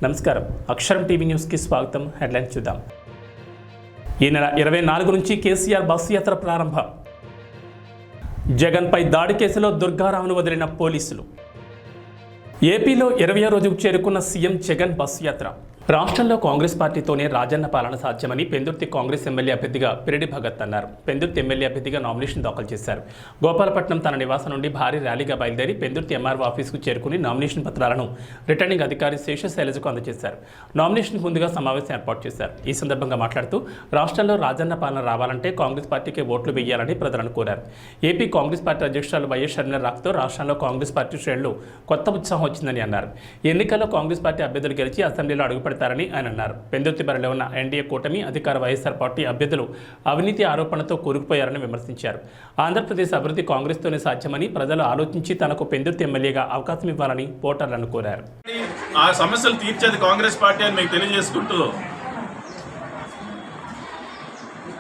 నమస్కారం, అక్షరం టీవీ న్యూస్కి స్వాగతం. హెడ్లైన్స్ చూద్దాం. ఈ నెల 24 నుంచి కేసీఆర్ బస్సు యాత్ర ప్రారంభం. జగన్పై దాడి కేసులో దుర్గారావును వదిలిన పోలీసులు. ఏపీలో 20వ రోజుకు చేరుకున్న సీఎం జగన్ బస్సు యాత్ర. రాష్ట్రంలో కాంగ్రెస్ పార్టీతోనే రాజన్న పాలన సాధ్యమని పెందుర్తి కాంగ్రెస్ ఎమ్మెల్యే అభ్యర్థిగా పిరెడ్డి భగత్ అన్నారు. పెందుర్తి ఎమ్మెల్యే అభ్యర్థిగా నామినేషన్ దాఖలు చేశారు. గోపాలపట్నం తన నివాసం నుండి భారీ ర్యాలీగా బయలుదేరి పెందుర్తి ఎంఆర్ఓ ఆఫీసుకు చేరుకుని నామినేషన్ పత్రాలను రిటర్నింగ్ అధికారి శేషశైలజకు అందజేశారు. నామినేషన్ ముందుగా సమావేశం ఏర్పాటు చేశారు. ఈ సందర్భంగా మాట్లాడుతూ రాష్ట్రంలో రాజన్న పాలన రావాలంటే కాంగ్రెస్ పార్టీకి ఓట్లు వేయాలని ప్రజలను కోరారు. ఏపీ కాంగ్రెస్ పార్టీ అధ్యక్షురాలు వైఎస్ షర్మిల రాకతో రాష్ట్రంలో కాంగ్రెస్ పార్టీ శ్రేణులు కొత్త ఉత్సాహం వచ్చిందని అన్నారు. ఎన్నికల్లో కాంగ్రెస్ పార్టీ అభ్యర్థులు గెలిచి అసెంబ్లీలో అడుగుపెడతారని ఆయన అన్నారు. పెందుర్తి బరిలో ఉన్న ఎన్డీఏ కూటమి అధికార వైఎస్ఆర్ పార్టీ అభ్యర్థులు అవినీతి ఆరోపణలతో కూరుకుపోయారని విమర్శించారు. ఆంధ్రప్రదేశ్ అభివృద్ధి కాంగ్రెస్తోనే సాధ్యమని ప్రజలు ఆలోచించి తనకు పెందుర్తి ఎమ్మెల్యేగా అవకాశం ఇవ్వాలని ఓటర్లను కోరారు. ఆ సమస్యలు తీర్చేది కాంగ్రెస్ పార్టీ అని మీకు తెలియజేసుకుంటూ,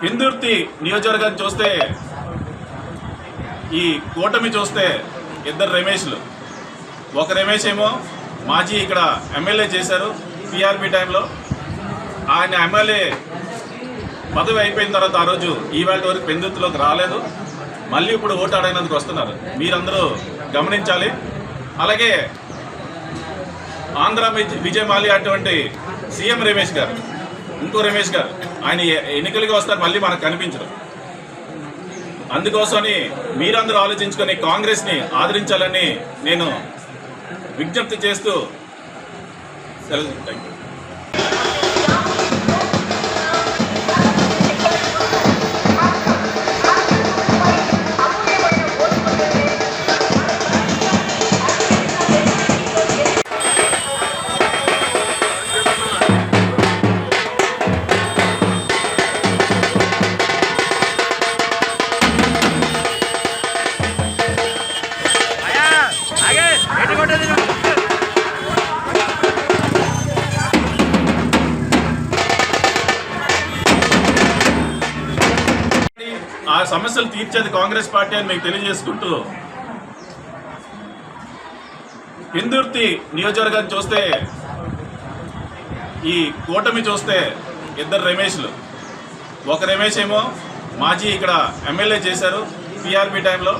పెందుర్తి నియోజకవర్గాన్ని చూస్తే, ఈ కూటమి చూస్తే ఇద్దరు రమేష్లు. ఒక రమేష్ ఏమో మాజీ ఇక్కడ ఎమ్మెల్యే చేశారు పిఆర్పి టైంలో. ఆయన ఎమ్మెల్యే పదవి అయిపోయిన తర్వాత ఆ రోజు ఈవేళ వరకు పెందుర్తిలోకి రాలేదు. మళ్ళీ ఇప్పుడు ఓటు అడగనందుకు వస్తున్నారు. మీరందరూ గమనించాలి. అలాగే ఆంధ్ర విజయ్ మాల్యా అటువంటి సీఎం రమేష్ గారు, ఇంకో రమేష్ గారు, ఆయన ఎన్నికలకి వస్తారు, మళ్ళీ మనకు కనిపించరు. అందుకోసమని మీరందరూ ఆలోచించుకొని కాంగ్రెస్ని ఆదరించాలని నేను విజ్ఞప్తి చేస్తూ సెలవు. Thank you. ఆ సమస్యలు తీర్చేది కాంగ్రెస్ పార్టీ అని మీకు తెలియజేసుకుంటూ, పెందుర్తి నియోజకవర్గాన్ని చూస్తే, ఈ కూటమి చూస్తే ఇద్దరు రమేష్లు. ఒక రమేష్ ఏమో మాజీ ఇక్కడ ఎమ్మెల్యే చేశారు పిఆర్పి టైంలో.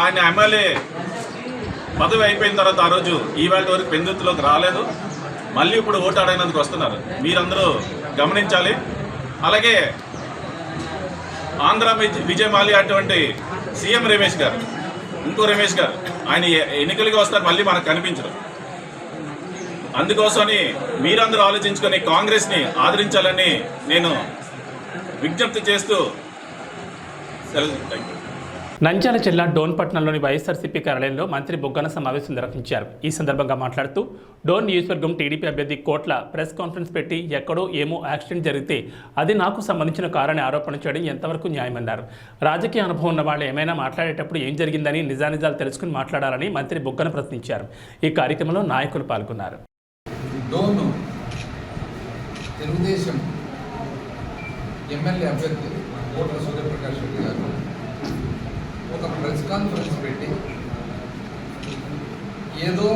ఆయన ఎమ్మెల్యే పదవి అయిపోయిన తర్వాత ఆ రోజు ఈవేళ వరకు పెందుర్తిలోకి రాలేదు. మళ్ళీ ఇప్పుడు ఓటు అడగనందుకు వస్తున్నారు. మీరందరూ గమనించాలి. అలాగే ఆంధ్ర విజయ్ మాల్యా అటువంటి సీఎం రమేష్ గారు, ఇంకో రమేష్ గారు, ఆయన ఎన్నికలకి వస్తారు, మళ్ళీ మనకు కనిపించరు. అందుకోసమని మీరందరూ ఆలోచించుకొని కాంగ్రెస్ని ఆదరించాలని నేను విజ్ఞప్తి చేస్తూ సెలవు. Thank you. నంద్యాల జిల్లా డోన్ పట్టణంలోని వైఎస్ఆర్సీపీ కార్యాలయంలో మంత్రి బుగ్గన సమావేశం నిర్వహించారు. ఈ సందర్భంగా మాట్లాడుతూ డోన్ నియోజకవర్గం టీడీపీ అభ్యర్థి కోట్ల ప్రెస్ కాన్ఫరెన్స్ పెట్టి ఎక్కడో ఏమో యాక్సిడెంట్ జరిగితే అది నాకు సంబంధించిన కారని ఆరోపణ చేయడం ఎంతవరకు న్యాయమన్నారు. రాజకీయ అనుభవం ఉన్న వాళ్ళు ఏమైనా మాట్లాడేటప్పుడు ఏం జరిగిందని నిజానిజాలు తెలుసుకుని మాట్లాడాలని మంత్రి బుగ్గన ప్రశ్నించారు. ఈ కార్యక్రమంలో నాయకులు పాల్గొన్నారు. డోన్ తెలుగుదేశం ఎమ్మెల్యే అభ్యర్థి కోట్ల సూర్యప్రకాష్ రెడ్డి గారు ఒక ప్రెస్ కాన్ఫరెన్స్ పెట్టి ఏదో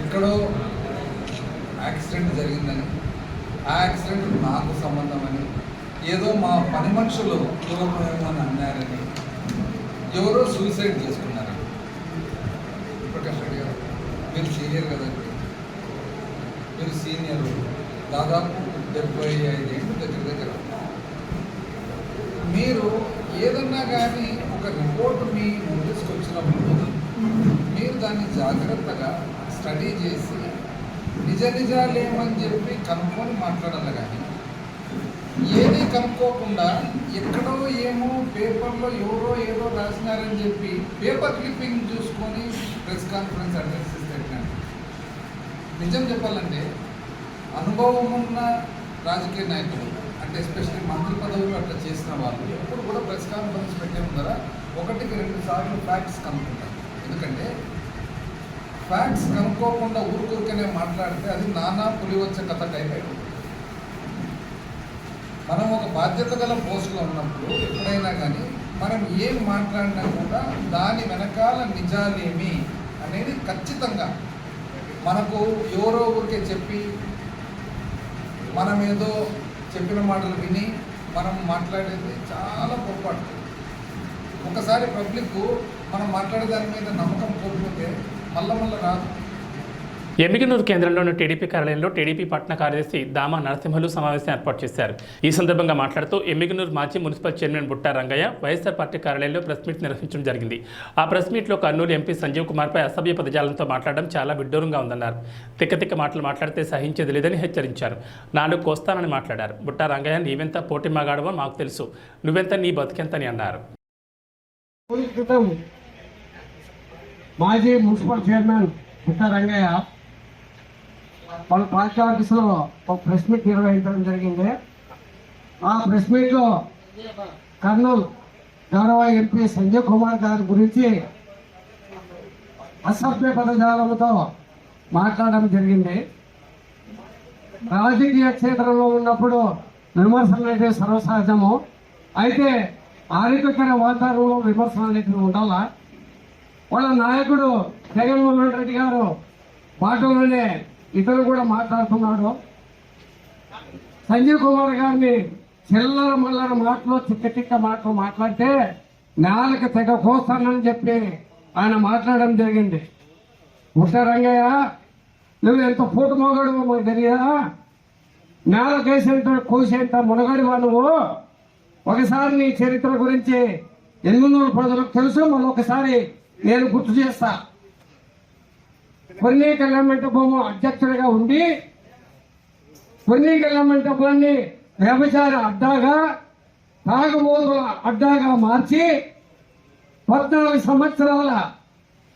ఎక్కడో యాక్సిడెంట్ జరిగిందని, ఆ యాక్సిడెంట్ నాకు సంబంధమని, ఏదో మా పని మనుషులు పూర్వమని అన్నారని, ఎవరో సూసైడ్ చేసుకున్నారని. ప్రకాష్ రెడ్డి గారు, మీరు సీనియర్ కదండి, మీరు సీనియర్, దాదాపు 75 ఏళ్ళు దగ్గర. మీరు ఏదన్నా కానీ ఒక రిపోర్ట్ మీ నోటీస్కి వచ్చినప్పుడు మీరు దాన్ని జాగ్రత్తగా స్టడీ చేసి నిజాలు ఏమని చెప్పి కనుక్కొని మాట్లాడాలి. కానీ ఏది కనుక్కోకుండా ఎక్కడో ఏమో పేపర్లో ఎవరో ఏదో రాసినారని చెప్పి పేపర్ క్లిప్పింగ్ చూసుకొని ప్రెస్ కాన్ఫరెన్స్ అడ్రస్ ఇస్తే, నిజం చెప్పాలంటే అనుభవం ఉన్న రాజకీయ నాయకులు, అంటే ఎస్పెషల్లీ మంత్రి పదవులు అట్లా చేసిన వాళ్ళు ఎప్పుడు కూడా ప్రెస్ కాన్ఫరెన్స్ పెట్టే ముందర 1-2 సార్లు ఫ్యాక్ట్స్ కనుక్కుంటారు. ఎందుకంటే ఫ్యాక్ట్స్ కనుక్కోకుండా ఊరికనే మాట్లాడితే అది నానా పులివచ్చ కథ టైప్ అయిపోతుంది. మనం ఒక బాధ్యత గల పోస్టులో ఉన్నప్పుడు ఎప్పుడైనా కానీ మనం ఏం మాట్లాడినా కూడా దాని వెనకాల నిజాలేమి అనేది ఖచ్చితంగా మనకు ఎవరో ఊరికే చెప్పి మనం ఏదో చెప్పిన మాటలు విని మనం మాట్లాడేది చాలా పొరపాటు. ఒకసారి పబ్లిక్ మనం మాట్లాడే దాని మీద నమ్మకం కోల్పోతే మళ్ళా రాదు. ఎమ్మిగనూరు కేంద్రంలోని టీడీపీ కార్యాలయంలో టీడీపీ పట్టణ కార్యదర్శి దామా నరసింహులు సమావేశం ఏర్పాటు చేశారు. ఈ సందర్భంగా మాట్లాడుతూ ఎమ్మిగనూరు మాజీ municipal chairman Butta Rangaiah YSR party కార్యాలయంలో ప్రెస్ మీట్ నిర్వహించడం జరిగింది. ఆ ప్రెస్ మీట్లో కర్నూలు ఎంపీ సంజీవ్ కుమార్పై అసభ్య పదజాలంతో మాట్లాడడం చాలా విడ్డూరంగా ఉందన్నారు. తిక్క మాటలు మాట్లాడితే సహించేది లేదని హెచ్చరించారు. 4 కోస్తానని మాట్లాడారు. బుట్టా రంగయ్య నీవెంత పోటీ మాగాడవో మాకు తెలుసు, నువ్వెంత నీ బతికెంతని అన్నారు. మాజీ మున్సిపల్ చైర్మన్ బుట్టా రంగయ్య వాళ్ళ పార్టీ ఆఫీసులో ఒక ప్రెస్ మీట్ నిర్వహించడం జరిగింది. ఆ ప్రెస్ మీట్లో కర్నూలు గౌరవ ఎంపీ సంజయ్ కుమార్ గారి గురించి అసభ్య పదజాలంతో మాట్లాడడం జరిగింది. రాజకీయ క్షేత్రంలో ఉన్నప్పుడు విమర్శలు అనేవి సర్వసహజము. అయితే ఆరోగ్యకర వాతావరణంలో విమర్శలు అనేవి ఉండాలా. వాళ్ళ నాయకుడు జగన్మోహన్ రెడ్డి గారు మాటలోనే ఇతరులు కూడా మాట్లాడుతున్నాడు. సంజీవ్ కుమార్ గారిని చిల్లర మల్లర మాటలు తిక్క మాటలు మాట్లాడితే నేలకు తెగ కోస్తానని చెప్పి ఆయన మాట్లాడడం జరిగింది. బుట్టా రంగయ్య, నువ్వు ఎంత పూట మోగాడు మాకు తెలియదా? నేలకేసేంత కోసేంత మునగాడివా నువ్వు? ఒకసారి నీ చరిత్ర గురించి ఎమ్మిగనూరు ప్రజలకు తెలుసు. మరొకసారి నేను గుర్తు చేస్తా. కొన్ని కళ్యాణమంటపం అధ్యక్షుడిగా ఉండి కొన్ని కళ్యాణమంటపాన్ని వ్యభిచార అడ్డాగా, తాగుబోతుల అడ్డాగా మార్చి 14 సంవత్సరాల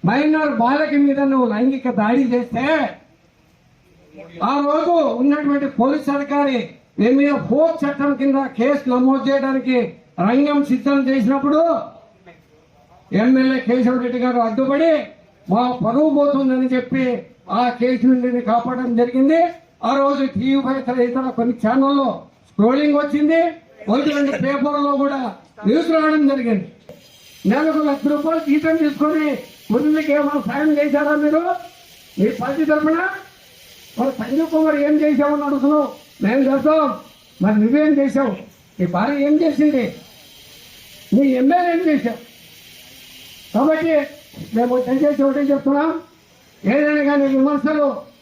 మైనర్ బాలకి మీద నువ్వు లైంగిక దాడి చేస్తే ఆ రోజు ఉన్నటువంటి పోలీస్ అధికారి నీ మీద ఫోక్ చట్టం కింద కేసు నమోదు చేయడానికి రంగం సిద్ధం చేసినప్పుడు ఎమ్మెల్యే కేశవరెడ్డి గారు అడ్డుపడి మా పరువు పోతుందని చెప్పి ఆ కేసు నుండి కాపాడడం జరిగింది. ఆ రోజు టీవీ ఇతర కొన్ని ఛానల్లో స్క్రోలింగ్ వచ్చింది. 1-2 పేపర్లో కూడా న్యూస్ రావడం జరిగింది. నెలకు ₹1,00,000 జీతం తీసుకొని ముందుకి ఏమైనా సాయం చేశారా మీరు మీ పార్టీ తరఫున? మరి సంజీవ్ కుమార్ ఏం చేసామని అడుగుతున్నావు. మేము చేస్తాం. మరి నువ్వేం చేసావు? నీ భార్య ఏం చేసింది? నీ ఎమ్మెల్యే ఏం చేశావు? కాబట్టి మేము దయచేసి ఒకటే చెప్తున్నాం, ఏదైనా కానీ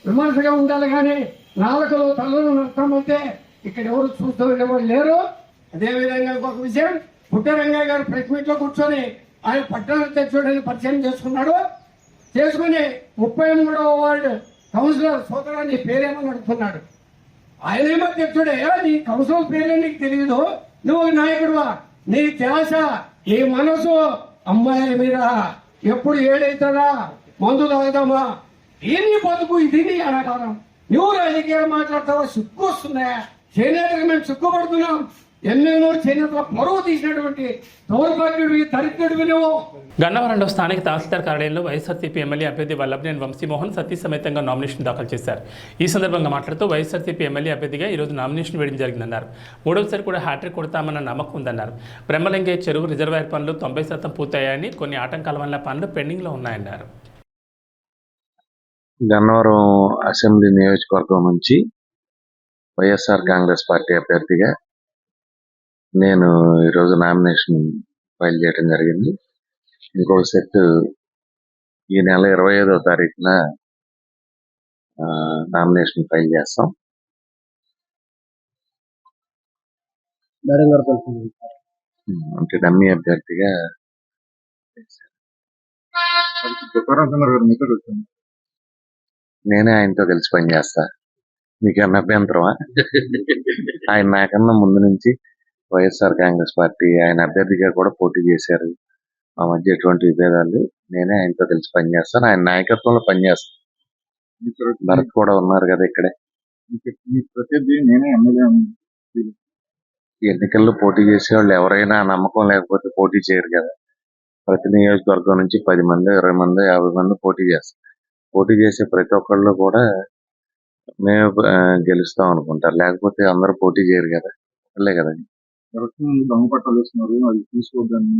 విమర్శగా ఉండాలి. కానీ నాలుకలు తల్లులు నష్టమంటే ఇక్కడ ఎవరు చూస్తూ ఎవరు లేరు. అదేవిధంగా ఇంకొక విషయం, బుట్టా రంగయ్య గారు ప్రెస్ మీట్ లో కూర్చొని ఆయన పట్టణ అధ్యక్షుడిని పరిచయం చేసుకున్నాడు. చేసుకుని 33వ వార్డు కౌన్సిలర్ సోదరాన్ని పేరేమని అడుగుతున్నాడు. ఆయనేమో అధ్యక్షుడే, నీ కౌన్సిలర్ పేరే నీకు తెలియదు, నువ్వు నాయకుడువా? నీ ధ్యాస, నీ మనసు అమ్మాయిల మీద ఎప్పుడు ఏడైతుందా, మందు తాగుదామా, దీని బతుకు ఇది నీ అనాకారం. నువ్వు రాజకీయాలు మాట్లాడతావా? సిగ్గు వస్తున్నాయా? చేనేతకు మేము సిగ్గుపడుతున్నాం. ఎమ్మెల్యేలు చేనేతల పరువు తీసినటువంటి దౌర్భాగ్యుడివి, దరిద్రుడివి నువ్వు. గన్నవరంలో స్థానిక తహసీల్దార్ కార్యాలయంలో వైఎస్ఆర్సీపీ ఎమ్మెల్యే అభ్యర్థి వల్లభనేని వంశీమోహన్ సతీ సమేతంగా నామినేషన్ దాఖలు చేశారు. ఈ సందర్భంగా మాట్లాడుతూ వైఎస్ఆర్సీపీ ఎమ్మెల్యే అభ్యర్థిగా ఈరోజు నామినేషన్ వేయడం జరిగిందన్నారు. 3వసారి కూడా హ్యాట్రిక్ కొడతామన్న నమ్మకం ఉందన్నారు. బ్రహ్మలింగే చెరువు రిజర్వాయర్ పనులు 90% పూర్తయ్యాయని, కొన్ని ఆటంకాల వల్ల పనులు పెండింగ్లో ఉన్నాయన్నారు. గన్నవరం అసెంబ్లీ నియోజకవర్గం నుంచి వైఎస్ఆర్ కాంగ్రెస్ పార్టీ అభ్యర్థిగా నేను ఈరోజు నామినేషన్ ఫైల్ చేయడం జరిగింది. ఇంకొక సెట్ ఈ నెల 25వ తారీఖున నామినేషన్ ఫైల్ చేస్తాం. అంటే డమ్మీ అభ్యర్థిగా నేనే ఆయనతో కలిసి పనిచేస్తా. మీకన్నా అభ్యంతరమా? ఆయన నాకన్నా ముందు నుంచి వైఎస్ఆర్ కాంగ్రెస్ పార్టీ ఆయన అభ్యర్థిగా కూడా పోటీ చేశారు. మా మధ్య ఎటువంటి విభేదాలు, నేనే ఆయనతో కలిసి పనిచేస్తాను. ఆయన నాయకత్వంలో పనిచేస్తాను. భరత్ కూడా ఉన్నారు కదా ఇక్కడే. ఎన్నికల్లో పోటీ చేసే వాళ్ళు ఎవరైనా నమ్మకం లేకపోతే పోటీ చేయరు కదా. ప్రతి నియోజకవర్గం నుంచి 10 మంది, 20 మంది, 50 మంది పోటీ చేస్తారు. పోటీ చేసే ప్రతి ఒక్కళ్ళు కూడా మేము గెలుస్తాం అనుకుంటారు. లేకపోతే అందరూ పోటీ చేయరు కదా, వాళ్ళే కదా. దొంగ పట్టాలు వేస్తున్నారు, అది తీసుకోవద్దని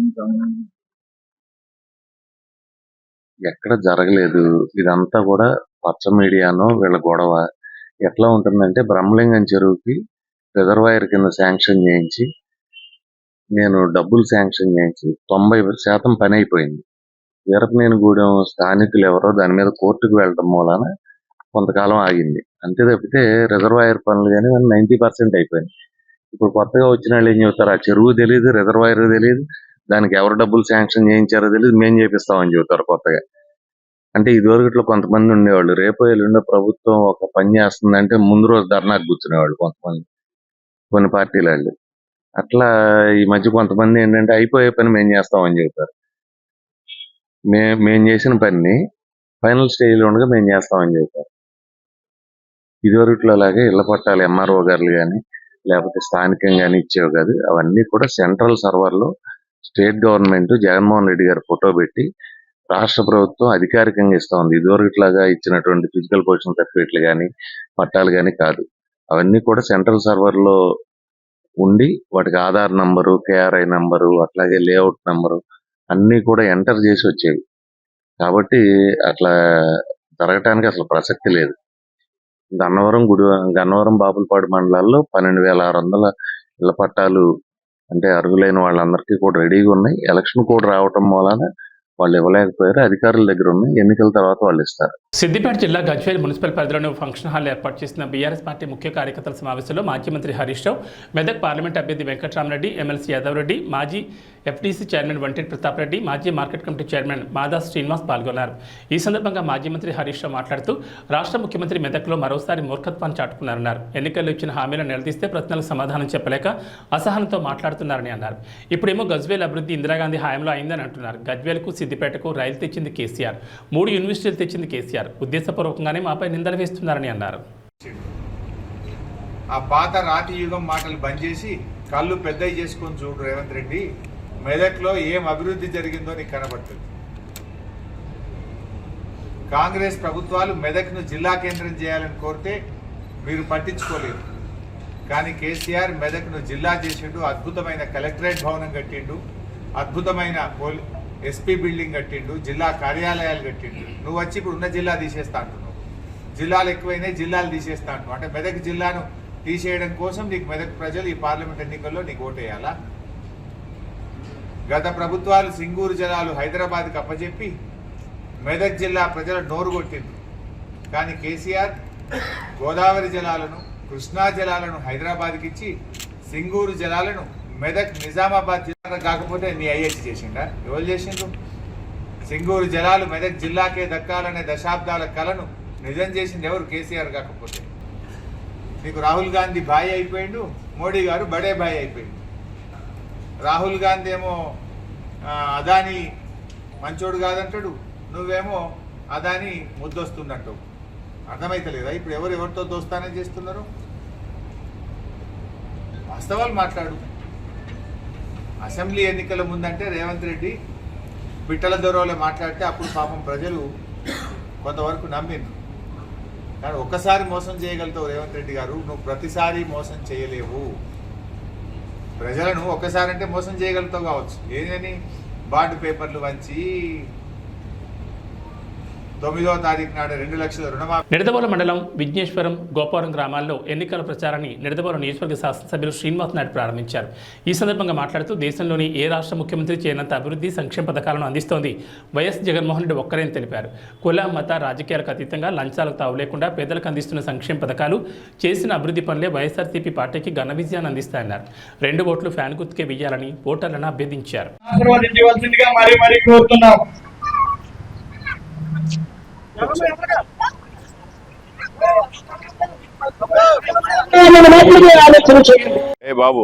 ఎక్కడ జరగలేదు. ఇదంతా కూడా పచ్చ మీడియాను వీళ్ళ గొడవ ఎట్లా ఉంటుందంటే, బ్రహ్మలింగం చెరువుకి రిజర్వాయర్ కింద శాంక్షన్ చేయించి, నేను డబ్బులు శాంక్షన్ చేయించి 90% పని అయిపోయింది. వీరపనేనిగూడెం స్థానికులు ఎవరో దాని మీద కోర్టుకు వెళ్ళడం మూలాన కొంతకాలం ఆగింది. అంతే తప్పితే రిజర్వాయర్ పనులు కానీ 90% అయిపోయింది. ఇప్పుడు కొత్తగా వచ్చిన వాళ్ళు ఏం చెబుతారు, ఆ చెరువు తెలియదు, రిజర్వాయర్ తెలియదు, దానికి ఎవరు డబ్బులు శాంక్షన్ చేయించారో తెలియదు, మేము చేపిస్తామని చెబుతారు కొత్తగా. అంటే ఇదివరకట్లో కొంతమంది ఉండేవాళ్ళు, రేపో ఎల్లుండో ప్రభుత్వం ఒక పని చేస్తుందంటే ముందు రోజు ధర్నాకు కూర్చునేవాళ్ళు కొంతమంది, కొన్ని పార్టీల వాళ్ళు. అట్లా ఈ మధ్య కొంతమంది ఏంటంటే అయిపోయే పని మేము చేస్తామని చెబుతారు. మేము చేసిన పనిని ఫైనల్ స్టేజ్లో ఉండగా మేము చేస్తామని చెబుతారు. ఇదివరకట్లో లాగే ఇళ్ల పట్టాలు ఎంఆర్ఓ గారులు కానీ లేకపోతే స్థానికంగానే ఇచ్చేవి కాదు. అవన్నీ కూడా సెంట్రల్ సర్వర్లో state government Jaganmohan Reddy garu photo పెట్టి రాష్ట్ర ప్రభుత్వం అధికారికంగా ఇస్తా ఉంది. ఇదివరకులాగా ఇచ్చినటువంటి ఫిజికల్ పొజిషన్ సర్టిఫికెట్లు కానీ పట్టాలు కానీ కాదు. అవన్నీ కూడా సెంట్రల్ సర్వర్లో ఉండి వాటికి ఆధార్ నంబరు, కేఆర్ఐ నంబరు, అట్లాగే లేఅవుట్ నంబరు అన్నీ కూడా ఎంటర్ చేసి వచ్చేవి. కాబట్టి అట్లా జరగటానికి అసలు ప్రసక్తి లేదు. గన్నవరం బాపులపాడు మండలాల్లో 12,600 ఇళ్ల పట్టాలు అంటే అర్హులైన వాళ్ళందరికీ కూడా రెడీగా ఉన్నాయి. ఎలక్షన్ కోడ్ రావటం మూలాన వాళ్ళు ఇవ్వలేకపోయారు. అధికారుల దగ్గర ఉన్నాయి, ఎన్నికల తర్వాత వాళ్ళు ఇస్తారు. సిద్దిపేట జిల్లా గజ్వేల్ మున్సిపల్ పరిధిలోని ఫంక్షన్ హాల్ ఏర్పాటు చేసిన బీఆర్ఎస్ పార్టీ ముఖ్య కార్యకర్తల సమావేశంలో మాజీ మంత్రి హరీష్ రావు, మెదక్ పార్లమెంట్ అభ్యర్థి వెంకట్రామరెడ్డి, ఎమ్మెల్సీ యాదవ్ రెడ్డి, మాజీ ఎఫ్టీసీ చైర్మన్ వంటేటి ప్రతాప్ రెడ్డి, మాజీ మార్కెట్ కమిటీ చైర్మన్ మాదా శ్రీనివాస్ పాల్గొన్నారు. ఈ సందర్భంగా మాజీ మంత్రి హరీష్ రావు మాట్లాడుతూ రాష్ట్ర ముఖ్యమంత్రి మెదక్లో మరోసారి మూర్ఖత్వాన్ని చాటుకున్నారన్నారు. ఎన్నికల్లో ఇచ్చిన హామీలను నిలదీస్తే ప్రశ్నలకు సమాధానం చెప్పలేక అసహనంతో మాట్లాడుతున్నారని అన్నారు. ఇప్పుడేమో గజ్వేల్ అభివృద్ధి ఇందిరాగాంధీ హయాంలో అయిందని అంటున్నారు. గజ్వేల్కు సిద్దిపేటకు రైలు తెచ్చింది కేసీఆర్, 3 యూనివర్సిటీలు తెచ్చింది కేసీఆర్. ఉద్దేశపూర్వకంగానే మాపై నిందలు వేస్తున్నారని అన్నారు. ఆ పాత రాతి యుగం మాటలు బంద్ చేసి కళ్ళు పెద్దవి చేసుకొని చూడు రేవంత్ రెడ్డి. మెదక్లో ఏం అభివృద్ధి జరిగిందో నీకు కనబడుతుంది. కాంగ్రెస్ ప్రభుత్వాలు మెదక్ను జిల్లా కేంద్రం చేయాలని కోరితే మీరు పట్టించుకోలేదు. కానీ కేసీఆర్ మెదక్ను జిల్లా చేసిండు. అద్భుతమైన కలెక్టరేట్ భవనం కట్టిండు, అద్భుతమైన ఎస్పీ బిల్డింగ్ కట్టిండు, జిల్లా కార్యాలయాలు కట్టిండు. నువ్వు వచ్చి ఇప్పుడు ఉన్న జిల్లా తీసేస్తా అంటున్నావు. జిల్లాలు ఎక్కువైనాయి, జిల్లాలు తీసేస్తా అంటున్నావు. అంటే మెదక్ జిల్లాను తీసేయడం కోసం నీకు మెదక్ ప్రజలు ఈ పార్లమెంట్ ఎన్నికల్లో నీకు ఓటేయాలా? గత ప్రభుత్వాలు సింగూరు జలాలు హైదరాబాద్కి అప్పచెప్పి మెదక్ జిల్లా ప్రజల నోరు కొట్టింది. కానీ కేసీఆర్ గోదావరి జలాలను, కృష్ణా జలాలను హైదరాబాద్కి ఇచ్చి సింగూరు జలాలను మెదక్ నిజామాబాద్ జిల్లా కాకపోతే నీ ఐఐటి చేసిండా? ఎవరు చేసిండ్రు? సింగూరు జలాలు మెదక్ జిల్లాకే దక్కాలనే దశాబ్దాల కలను నిజం చేసింది ఎవరు? కేసీఆర్ కాకపోతే. నీకు రాహుల్ గాంధీ భాయ్ అయిపోయిండు, మోడీ గారు బడే భాయ్ అయిపోయిండు. రాహుల్ గాంధీ ఏమో అదాని మంచోడు కాదంటాడు, నువ్వేమో అదాని ముద్దొస్తుందంటావు. అర్థమైతలేదా? ఇప్పుడు ఎవరితో దోస్తానే చేస్తున్నారు? వాస్తవాలు మాట్లాడు. అసెంబ్లీ ఎన్నికల ముందంటే రేవంత్ రెడ్డి పిట్టల దొరవలే మాట్లాడితే అప్పుడు పాపం ప్రజలు కొంతవరకు నమ్మిండ్రు. కానీ ఒక్కసారి మోసం చేయగలుగుతావు రేవంత్ రెడ్డి గారు, నువ్వు ప్రతిసారి మోసం చేయలేవు. ప్రజలను ఒక్కసారి అంటే మోసం చేయగలుగుతావు కావచ్చు, ఏదని బాండ్ పేపర్లు వంచి 9వ తారీఖు నాడు 2 లక్షల రుణమాఫీ. నిడదవోలు మండలం విఘ్నేశ్వరం, గోపారం గ్రామాల్లో ఎన్నికల ప్రచారాన్ని నిడదవోలు నియోజకవర్గ శాసనసభ్యులు శ్రీనివాస్ నాయుడు ప్రారంభించారు. ఈ సందర్భంగా మాట్లాడుతూ దేశంలోని ఏ రాష్ట్ర ముఖ్యమంత్రి చేయనంత అభివృద్ధి సంక్షేమ పథకాలను అందిస్తోంది వైఎస్ జగన్మోహన్ రెడ్డి ఒక్కరేని తెలిపారు. కుల మత రాజకీయాలకు అతీతంగా లంచాలకు తావు లేకుండా పేదలకు అందిస్తున్న సంక్షేమ పథకాలు, చేసిన అభివృద్ధి పనులే వైఎస్ఆర్సీపీ పార్టీకి ఘన విజయాన్ని అందిస్తాయన్నారు. 2 ఓట్లు ఫ్యాన్ గుర్తుకే వేయాలని ఓటర్లను అభ్యర్థించారు. ఏ బాబు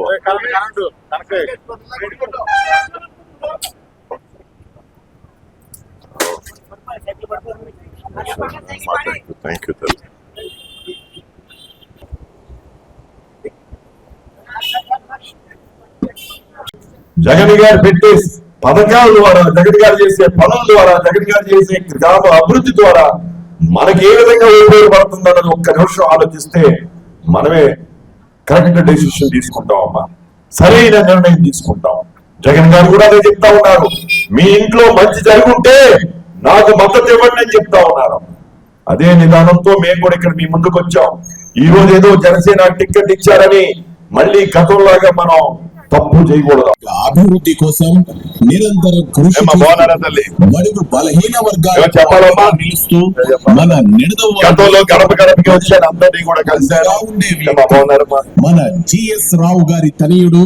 థ్యాంక్ యూ. జగన్ గారు పెట్టే పథకాల ద్వారా, జగన్ గారు చేసే పనుల ద్వారా, జగన్ గారు చేసే గ్రామ అభివృద్ధి ద్వారా మనకి ఏ విధంగా ఉపయోగపడుతుందన్నది ఒక్క నిమిషం ఆలోచిస్తే మనమే కరెక్ట్ డెసిషన్ తీసుకుంటాం అమ్మా, సరైన నిర్ణయం తీసుకుంటాం. జగన్ గారు కూడా అదే చెప్తా ఉన్నారు, మీ ఇంట్లో మంచి జరుగుంటే నాకు మద్దతు ఇవ్వండి అని చెప్తా ఉన్నారు. అదే నిదానంతో మేము కూడా ఇక్కడ మీ ముందుకు వచ్చాం. ఈ రోజు ఏదో జనసేన టికెట్ ఇచ్చారని మళ్ళీ గతంలాగా మనం తప్పు చేయకూడదు. అభివృద్ధి కోసం నిరంతరం కృషి బడుగు బలహీన వర్గాలు చెప్పాలమ్మా, నిలుస్తూ మన గతంలో గడప గడపకి వచ్చాను, అందరినీ కూడా కలిసారు. మన జిఎస్ రావు గారి తనయుడు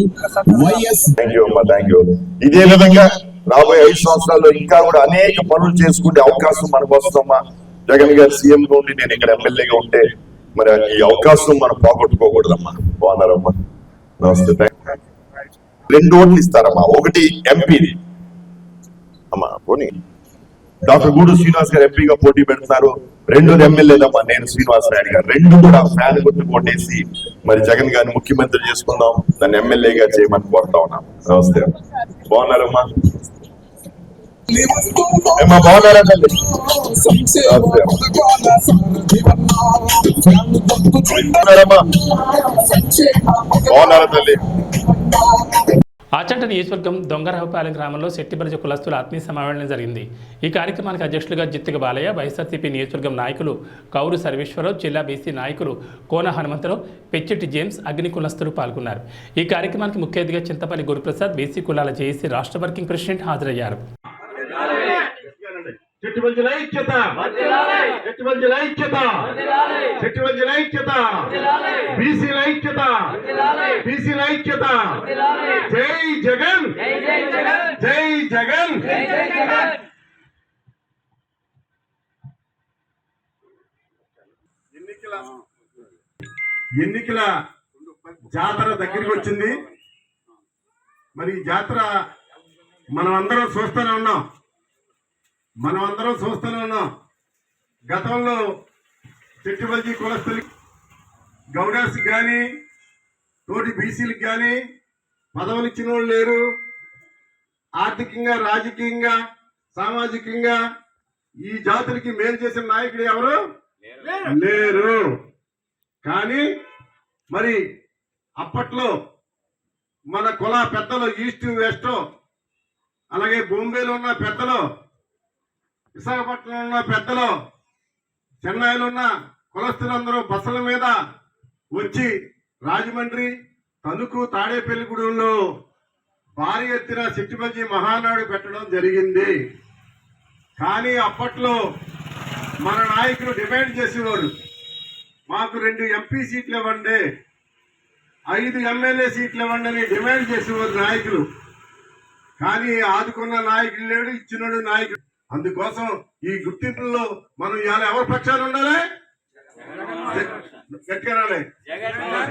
వైఎస్. Thank you. ఇదే విధంగా రాబోయే 5 సంవత్సరాల్లో ఇంకా కూడా అనేక పనులు చేసుకునే అవకాశం మనకు వస్తుందమ్మా. జగన్ గారు సీఎం నుండి నేను ఇక్కడ ఎమ్మెల్యేగా ఉంటే మరి ఈ అవకాశం మనం పోగొట్టుకోకూడదమ్మా. బాగున్నారమ్మా, నమస్తే. 2 ఓట్లు ఇస్తారమ్మా, ఒకటి ఎంపీది అమ్మా. పోనీ డాక్టర్ గూడు శ్రీనివాస్ గారు ఎంపీగా పోటీ పెడుతున్నారు. 2 ఎమ్మెల్యేదమ్మా, నేను శ్రీనివాస్ నాయుడు గారు. 2 కూడా ఫ్యాన్ గుర్తు కొట్టేసి మరి జగన్ గారిని ముఖ్యమంత్రి చేసుకుందాం, నన్ను ఎమ్మెల్యేగా చేయమని కోరుతా ఉన్నాం. నమస్తే, బాగున్నారమ్మా. బాగున్నారా తల్లి? బాగున్నారా తల్లి? ఆచంట నియోజకవర్గం దొంగరావుపాలెం గ్రామంలో శెట్టిబలిజ కులస్తుల ఆత్మీయ సమావేశం జరిగింది. ఈ కార్యక్రమానికి అధ్యక్షులుగా జిత్తిక బాలయ్య, వైఎస్ఆర్సీపీ నియోజకవర్గం నాయకులు కౌరు సర్వేశ్వరరావు, జిల్లా బీసీ నాయకులు కోన హనుమంతరావు, పెచ్చిటి జేమ్స్, అగ్ని కులస్తులు పాల్గొన్నారు. ఈ కార్యక్రమానికి ముఖ్య అతిథిగా చింతపల్లి గురుప్రసాద్, బీసీ కులాల జేఏసీ రాష్ట్ర వర్కింగ్ ప్రెసిడెంట్ హాజరయ్యారు. చెట్టుబల్జల ఐక్యత, చెట్టుబల్జల ఐక్యత, చెట్టుబల్జల ఐక్యత, బీసీల ఐక్యత, బీసీల ఐక్యత. జై జగన్, జై జగన్. ఎన్నికల జాతర దగ్గరికి వచ్చింది. మరి ఈ జాతర మనం అందరం చూస్తూనే ఉన్నాం. గతంలో చెట్టుబల్జీ కులస్తులకి, గౌడాస్ కానీ తోటి బీసీలకు కానీ పదవులు ఇచ్చిన వాళ్ళు లేరు. ఆర్థికంగా, రాజకీయంగా, సామాజికంగా ఈ జాతులకి మేలు చేసిన నాయకుడు ఎవరు లేరు. కానీ మరి అప్పట్లో మన కుల పెద్దలు, ఈస్ట్ వెస్ట్, అలాగే బాంబేలో ఉన్న పెద్దలు, విశాఖపట్నంలో ఉన్న పెద్దలు, చెన్నైలో ఉన్న కులస్తులందరూ బస్సుల మీద వచ్చి రాజమండ్రి, తణుకు, తాడేపల్లిగూడెంలో భారీ ఎత్తున చెట్టుబల్జీ మహానాడు పెట్టడం జరిగింది. కానీ అప్పట్లో మన నాయకులు డిమాండ్ చేసేవాడు, మాకు 2 ఎంపీ సీట్లు ఇవ్వండి, 5 ఎమ్మెల్యే సీట్లు ఇవ్వండి అని డిమాండ్ చేసేవారు నాయకులు. కానీ ఆదుకున్న నాయకులు లేడు, ఇచ్చినాడు నాయకుడు. అందుకోసం ఈ గుర్తింపుల్లో మనం ఇవాళ ఎవరి పక్షాన ఉండాలి?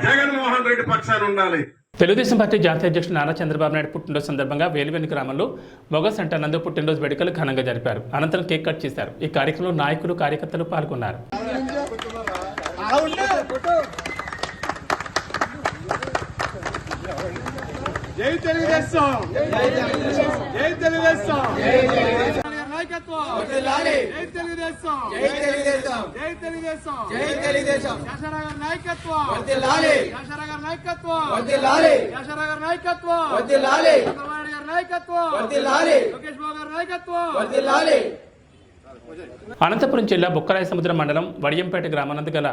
జగన్మోహన్ రెడ్డి పక్షాన ఉండాలి. తెలుగుదేశం పార్టీ జాతీయ అధ్యక్షుడు నారా చంద్రబాబు నాయుడు పుట్టినరోజు సందర్భంగా వేలువెన్ని గ్రామంలో మొగ సెంటర్ నందు పుట్టినరోజు వేడుకలు ఘనంగా జరిపారు. అనంతరం కేక్ కట్ చేశారు. ఈ కార్యక్రమంలో నాయకులు, కార్యకర్తలు పాల్గొన్నారు. జై తెలుగుదేశం, జై తెలుగుదేశం, నాయకత్వం, జై తెలుగుదేశం, జై తెలుగుదేశం, జై తెలుగుదేశం, జై తెలుగుదేశం. యాషరాగర్ నాయకత్వం, యాషరాగర్ నాయకత్వం, యాషరాగర్ నాయకత్వం, చంద్రబాబు గారి నాయకత్వం, లోకేష్ బాబు గారి నాయకత్వం. అనంతపురం జిల్లా బుక్కరాయ సముద్రం మండలం వడియంపేట గ్రామానందు గల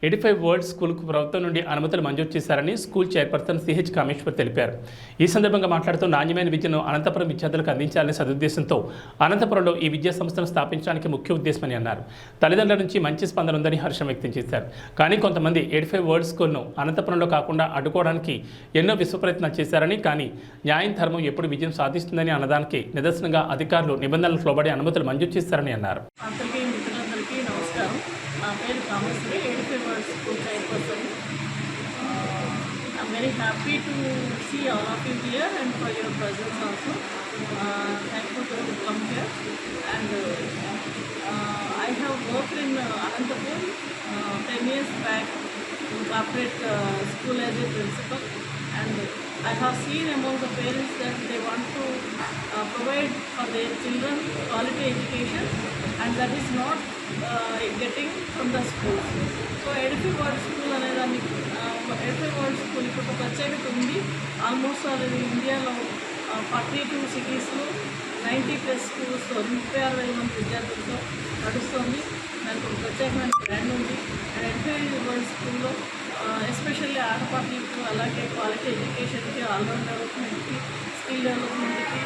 85 వరల్డ్ స్కూల్కు ప్రభుత్వం నుండి అనుమతులు మంజూరు చేశారని స్కూల్ చైర్పర్సన్ సిహెచ్ కామేశ్వర్ తెలిపారు. ఈ సందర్భంగా మాట్లాడుతూ నాణ్యమైన విద్యను అనంతపురం విద్యార్థులకు అందించాలనే సదుద్దేశంతో అనంతపురంలో ఈ విద్యా సంస్థను స్థాపించడానికి ముఖ్య ఉద్దేశమని అన్నారు. తల్లిదండ్రుల నుంచి మంచి స్పందన ఉందని హర్షం వ్యక్తం చేశారు. కానీ కొంతమంది 85 వరల్డ్ స్కూల్ను అనంతపురంలో కాకుండా అడ్డుకోవడానికి ఎన్నో విశ్వప్రయత్నాలు చేశారని, కానీ న్యాయం, ధర్మం ఎప్పుడు విజయం సాధిస్తుందని అన్నదానికి నిదర్శనంగా అధికారులు నిబంధనలకు లోబడి అనుమతులు మంజూరు చేశారని అన్నారు. నా పేరు Kameswari, 85 world school chairperson. I am very happy to see all of you here and for your presence also. Thankful to come here. And I have worked in Anantapur 10 years back in corporate school as a principal, and I have seen among the parents that they want to provide for their children quality education, and that is not getting from the schools. So 85 world school అనేదాన్ని 85 world school ఇప్పుడు ఒక ప్రత్యేకత ఉంది. Almost అది ఇండియాలో 42 సిటీస్లో 90+ schools 36,000 మంది విద్యార్థులతో నడుస్తుంది. దానికి ఒక ప్రత్యేకమైన బ్రాండ్ ఉంది. అండ్ ఎడ్యుకేషన్ వరల్డ్ స్కూల్లో ఎస్పెషల్లీ ఆటపాటలకు, అలాగే క్వాలిటీ ఎడ్యుకేషన్కి, ఆల్రౌండ్ డెవలప్మెంట్కి, స్కిల్ డెవలప్మెంట్కి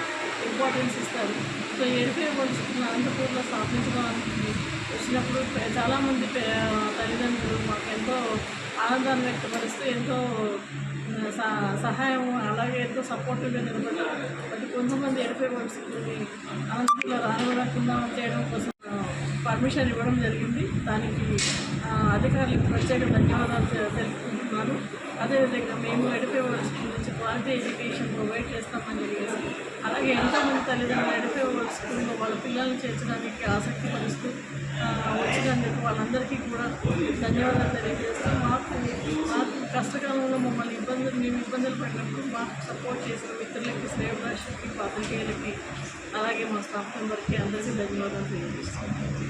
ఇంపార్టెన్స్ ఇస్తారు. సో ఈ ఎడ్యుకేషన్ వరల్డ్ స్కూల్ అనంతపూర్లో స్థాపించడానికి వచ్చినప్పుడు చాలామంది తల్లిదండ్రులు మాకు ఎంతో ఆనందాన్ని వ్యక్తపరుస్తూ ఎంతో సహాయం, అలాగే ఎంతో సపోర్టివ్గా నిలబడ్డారు. బట్ కొంతమంది ఎడ్యుకేషన్ వరల్డ్ స్కూల్ని అనంతపూర్లో రానివ్వకుండా చేయడం కోసం పర్మిషన్ ఇవ్వడం జరిగింది. దానికి అధికారులకు ప్రత్యేక ధన్యవాదాలు తెలుపుకుంటున్నాను. అదేవిధంగా మేము ఎడ్యుకేషన్ వరల్డ్ స్కూల్ నుంచి క్వాలిటీ ఎడ్యుకేషన్ ప్రొవైడ్ చేస్తామని చెప్పేసి, అలాగే ఎంతోమంది తల్లిదండ్రులు ఎడ్యుకేషన్ వరల్డ్ స్కూల్లో వాళ్ళ పిల్లల్ని చేర్చడానికి ఆసక్తి పరుస్తూ వచ్చినందుకు వాళ్ళందరికీ కూడా ధన్యవాదాలు తెలియజేస్తూ మాకు కష్టకాలంలో మేము ఇబ్బందులు పడినప్పుడు మాకు సపోర్ట్ చేసిన మిత్రులకి, శ్రేయభిలాషులకి, పాత్రికేయులకి, అలాగే మా స్టాఫ్ మెంబర్కి అందరికీ ధన్యవాదాలు తెలియజేస్తున్నాను.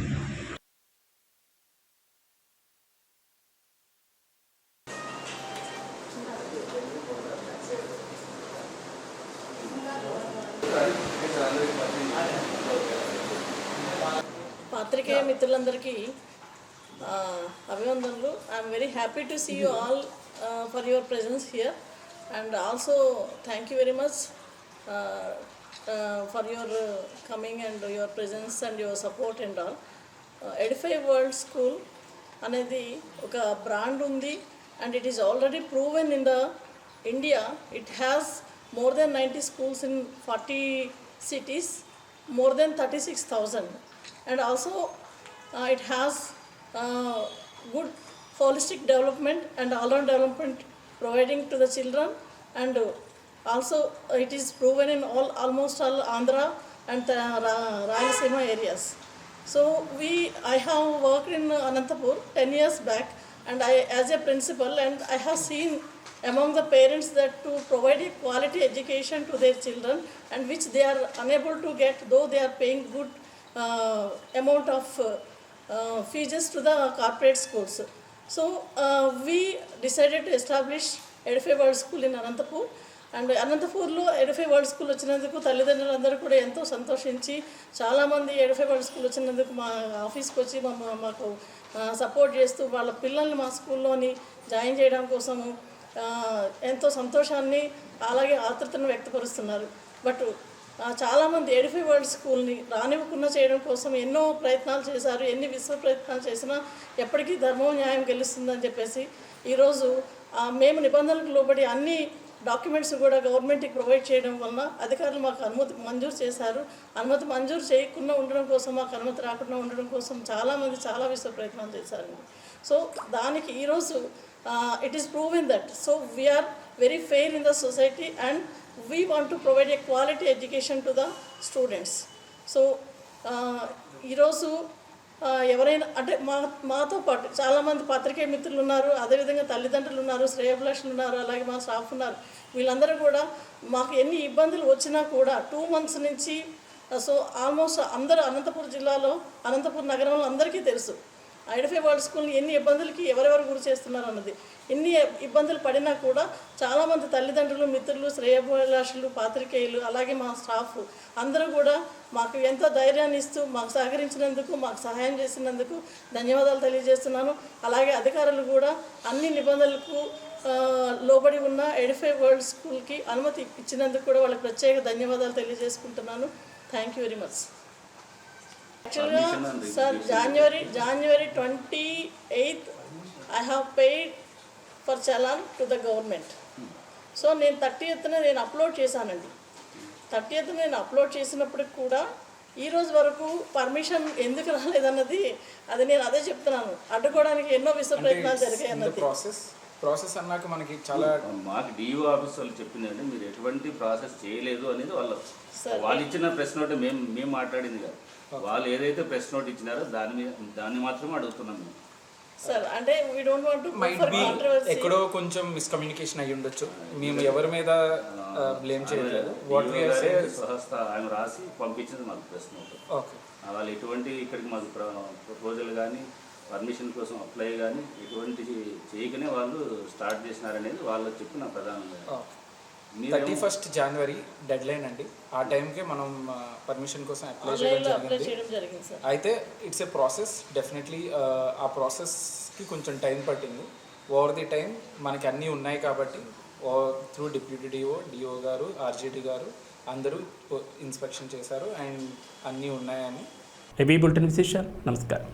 పాత్రికేయ మిత్రులందరికీ అభివందనలు. I'm very happy to see you all for your presence here, and also thank you very much for your coming and your presence and your support and all. Edify world school అనేది ఒక brand ఉంది, and it is already proven in the India. It has more than 90 schools in 40 cities, more than 36,000, and also it has good holistic development and all-round development providing to the children, and also it is proven in almost all Andhra and Rayalaseema areas. So I have worked in Anantapur 10 years back, and I as a principal, and I have seen among the parents that to provide a quality education to their children, and which they are unable to get, though they are paying good amount of fees to the corporate schools. So we decided to establish Edify World School in Anantapur, and అనంతపూర్లో Edify world school వచ్చినందుకు తల్లిదండ్రులందరూ కూడా ఎంతో సంతోషించి, చాలామంది Edify world school వచ్చినందుకు మా ఆఫీస్కి వచ్చి మాకు సపోర్ట్ చేస్తూ వాళ్ళ పిల్లల్ని మా స్కూల్లోని జాయిన్ చేయడం కోసము ఎంతో సంతోషాన్ని, అలాగే ఆతృతను వ్యక్తపరుస్తున్నారు. బట్ చాలామంది ఎడిఫై వరల్డ్ స్కూల్ని రానివ్వకుండా చేయడం కోసం ఎన్నో ప్రయత్నాలు చేశారు. ఎన్ని విశ్వ ప్రయత్నాలు చేసినా ఎప్పటికీ ధర్మం న్యాయం గెలుస్తుందని చెప్పేసి ఈరోజు మేము నిబంధనలకు లోబడి అన్ని డాక్యుమెంట్స్ కూడా గవర్నమెంట్కి ప్రొవైడ్ చేయడం వలన అధికారులు మాకు అనుమతి మంజూరు చేశారు. అనుమతి మంజూరు చేయకుండా ఉండడం కోసం, మాకు అనుమతి రాకుండా ఉండడం కోసం చాలామంది చాలా విశ్వ ప్రయత్నాలు చేశారండి. సో దానికి ఈరోజు it is proven that, so we are very fair in the society and we want to provide a quality education to the students. So ఈరోజు ఎవరైనా అంటే మాతో పాటు చాలామంది పత్రికే మిత్రులు ఉన్నారు, అదేవిధంగా తల్లిదండ్రులు ఉన్నారు, శ్రేయభిలాషులు ఉన్నారు, అలాగే మా స్టాఫ్ ఉన్నారు. వీళ్ళందరూ కూడా మాకు ఎన్ని ఇబ్బందులు వచ్చినా కూడా 2 months నుంచి, సో ఆల్మోస్ట్ అందరూ అనంతపురం జిల్లాలో, అనంతపురం నగరంలో అందరికీ తెలుసు ఎడిఫై వరల్డ్ స్కూల్ని ఎన్ని ఇబ్బందులకి ఎవరెవరు గురి చేస్తున్నారు అన్నది. ఎన్ని ఇబ్బందులు పడినా కూడా చాలామంది తల్లిదండ్రులు, మిత్రులు, శ్రేయభిలాషులు, పాత్రికేయులు, అలాగే మా స్టాఫ్ అందరూ కూడా మాకు ఎంతో ధైర్యాన్ని ఇస్తూ మాకు సహకరించినందుకు, మాకు సహాయం చేసినందుకు ధన్యవాదాలు తెలియజేస్తున్నాను. అలాగే అధికారులు కూడా అన్ని నిబంధనలకు లోబడి ఉన్న ఎడిఫై వరల్డ్ స్కూల్కి అనుమతి ఇచ్చినందుకు కూడా వాళ్ళకి ప్రత్యేక ధన్యవాదాలు తెలియజేసుకుంటున్నాను. Thank you very much. యాక్చువల్గా sir January 28th I have paid for challan to the government. So నేను 30th నేను అప్లోడ్ చేశానండి. 30th నేను అప్లోడ్ చేసినప్పటికి కూడా ఈరోజు వరకు పర్మిషన్ ఎందుకు రాలేదన్నది అది నేను అదే చెప్తున్నాను. అడ్డుకోవడానికి ఎన్నో విశ్వ ప్రయత్నాలు జరిగాయి అన్నది. ప్రాసెస్ అన్నాక మనకి చాలా మాకు డిఓ ఆఫీస్ వాళ్ళు చెప్పిందంటే మీరు ఎటువంటి ప్రాసెస్ చేయలేదు అనేది వాళ్ళు ఇచ్చిన ప్రెస్ నోట్ మేము మాట్లాడింది కాదు. వాళ్ళు ఏదైతే ప్రెస్ నోట్ ఇచ్చినారో దాన్ని మాత్రమే అడుగుతున్నాం మేము. సార్ అంటే వీ డోంట్ వాంట్ టు ఎక్కడో కొంచెం మిస్కమ్యూనికేషన్ అయ్యి ఉండొచ్చు. మేము ఎవరి మీద బ్లేమ్ చేయలేదు. ఆయన రాసి పంపించింది మాకు ప్రెస్ నోట్. ఓకే, వాళ్ళు ఎటువంటి ఇక్కడికి మాకు ప్రపోజల్ కానీ పర్మిషన్ కోసం అప్లై కానీ ఎటువంటి చేయకనే వాళ్ళు స్టార్ట్ చేసినారనేది వాళ్ళు చెప్పిన ప్రధానంగా. 31st January డెడ్ లైన్ అండి. ఆ టైంకే మనం పర్మిషన్ కోసం అప్లై చేయడం జరిగింది. అయితే ఇట్స్ ఏ ప్రాసెస్. డెఫినెట్లీ ఆ ప్రాసెస్కి కొంచెం టైం పట్టింది. ఓవర్ ది టైం మనకి అన్నీ ఉన్నాయి కాబట్టి త్రూ డిప్యూటీ డిఓ గారు, ఆర్జేడీ గారు అందరూ ఇన్స్పెక్షన్ చేశారు అండ్ అన్నీ ఉన్నాయని. ఏబీ బులెటిన్ విశేషాలు. నమస్కారం.